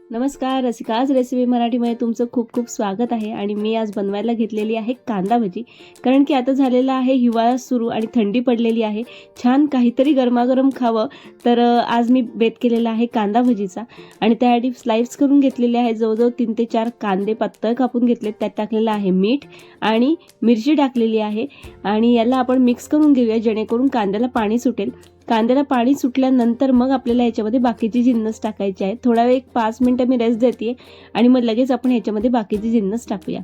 नमस्कार रसिकाज रेसिपी मराठीमध्ये तुमचं खूप खूप स्वागत आहे। आणि मी आज बनवायला घेतलेली आहे कांदा भजी, कारण की आता झालेला आहे हिवाळा सुरू आणि थंडी पडलेली आहे। छान काहीतरी गरमागरम खावं तर आज मी बेत केलेला आहे कांदा भजीचा। आणि त्यासाठी स्लाइस करून घेतलेले आहे, जवळजवळ 3 ते 4 कांदे पातळ कापून घेतले, त्यात टाकलेला आहे मीठ आणि मिरची टाकलेली आहे। आणि याला आपण मिक्स करून घेऊया जेणेकरून कांद्याला पाणी सुटेल। कांद्याला पाणी सुटल्यानंतर मग आपल्याला याच्यामध्ये बाकीचे जिन्नस टाकायचे आहेत। थोडा वेळ 5 मिनिटं मी रेस्ट देते आणि मग लगेच आपण याच्यामध्ये बाकीचे जिन्नस टाकूया।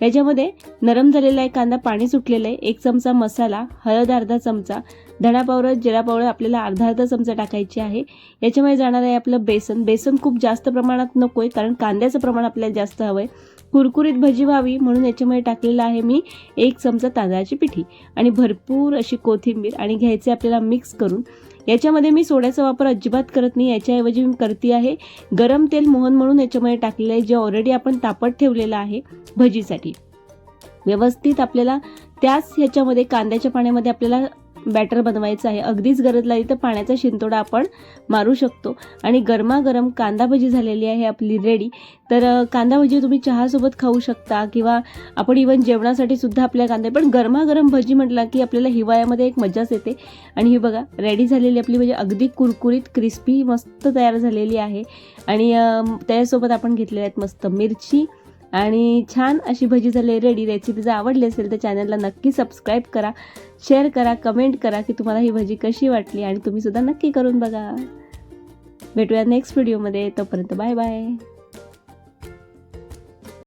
याच्यामध्ये नरम झालेला आहे कांदा, पाणी सुटलेलं आहे। 1 चमचा मसाला, हळद अर्धा चमचा, धणा पावडर, जिरा पावडर आपल्याला अर्धा चमचा टाकायची आहे। याच्यामध्ये जाणार आहे आपलं बेसन। बेसन खूप जास्त प्रमाणात नकोय, कारण कांद्याचं प्रमाण आपल्याला जास्त हवंय। कुरकुरीत भजी व्हावी म्हणून याच्यामध्ये टाकलेला आहे मी 1 चमचा तांदळाची पिठी आणि भरपूर अशी कोथिंबीर, आणि घ्यायचे आपल्याला मिक्स करून। याच्यामध्ये मी सोड्याचा वापर अजिबात करत नाही, याच्याऐवजी मी करते आहे गरम तेल मोहन म्हणून याच्यामध्ये टाकलेलं आहे, जे ऑलरेडी आपण तापत ठेवलेलं आहे भजीसाठी। व्यवस्थित आपल्याला त्याच ह्याच्यामध्ये कांद्याच्या पाण्यामध्ये आपल्याला बॅटर बनवायचं आहे। अगदीच गरज लागली तर पाण्याचा शिंतोडा आपण मारू शकतो। आणि गरमागरम कांदा भजी झालेली आहे आपली रेडी। तर कांदा भजी तुम्ही चहासोबत खाऊ शकता किंवा आपण इवन जेवणासाठी सुद्धा आपल्या कांदे, पण गरमागरम भजी म्हटलं की आपल्याला हिवाळ्यामध्ये एक मजाच येते। आणि ही बघा रेडी झालेली आपली भजी, अगदी कुरकुरीत क्रिस्पी मस्त तयार झालेली आहे। आणि त्याच्यासोबत आपण घेतलेल्या आहेत मस्त मिरची, आणि छान अशी भजी झाली रेडी। रेसिपी जर आवडली असेल तर चॅनलला नक्की सबस्क्राईब करा, शेअर करा, कमेंट करा की तुम्हाला ही भजी कशी वाटली, आणि तुम्ही सुद्धा नक्की करून बघा। भेटूया नेक्स्ट व्हिडिओमध्ये, तोपर्यंत बाय बाय।